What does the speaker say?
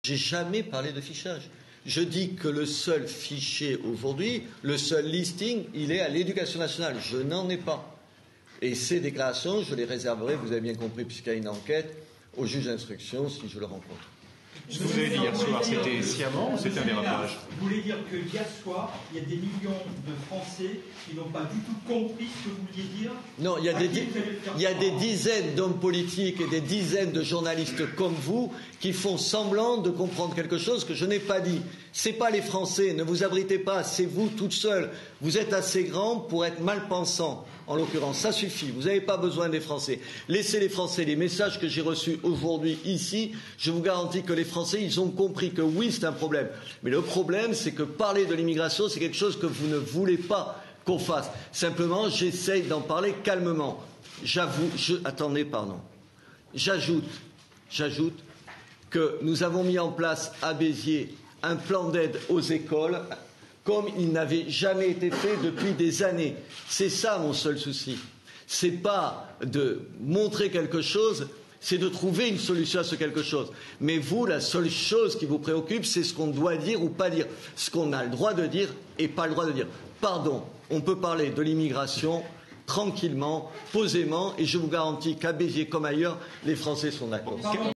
J'ai jamais parlé de fichage. Je dis que le seul fichier aujourd'hui, le seul listing, il est à l'Éducation nationale. Je n'en ai pas. Et ces déclarations, je les réserverai, vous avez bien compris, puisqu'il y a une enquête, au juge d'instruction si je le rencontre. Ce que vous avez dit hier soir, c'était sciemment ou c'était un dérapage? Vous voulez dire que hier soir, il y a des millions de Français qui n'ont pas du tout compris ce que vous vouliez dire? Non, il y a des dizaines d'hommes politiques et des dizaines de journalistes comme vous qui font semblant de comprendre quelque chose que je n'ai pas dit. C'est pas les Français, ne vous abritez pas, c'est vous toute seule. Vous êtes assez grand pour être mal pensant. En l'occurrence, ça suffit. Vous n'avez pas besoin des Français. Laissez les Français. Les messages que j'ai reçus aujourd'hui ici, je vous garantis que les Français, ils ont compris que oui, c'est un problème. Mais le problème, c'est que parler de l'immigration, c'est quelque chose que vous ne voulez pas qu'on fasse. Simplement, j'essaye d'en parler calmement. J'ajoute que nous avons mis en place à Béziers un plan d'aide aux écoles comme il n'avait jamais été fait depuis des années. C'est ça mon seul souci. C'est pas de montrer quelque chose, c'est de trouver une solution à ce quelque chose. Mais vous, la seule chose qui vous préoccupe, c'est ce qu'on doit dire ou pas dire, ce qu'on a le droit de dire et pas le droit de dire. Pardon, on peut parler de l'immigration tranquillement, posément, et je vous garantis qu'à Béziers comme ailleurs, les Français sont d'accord.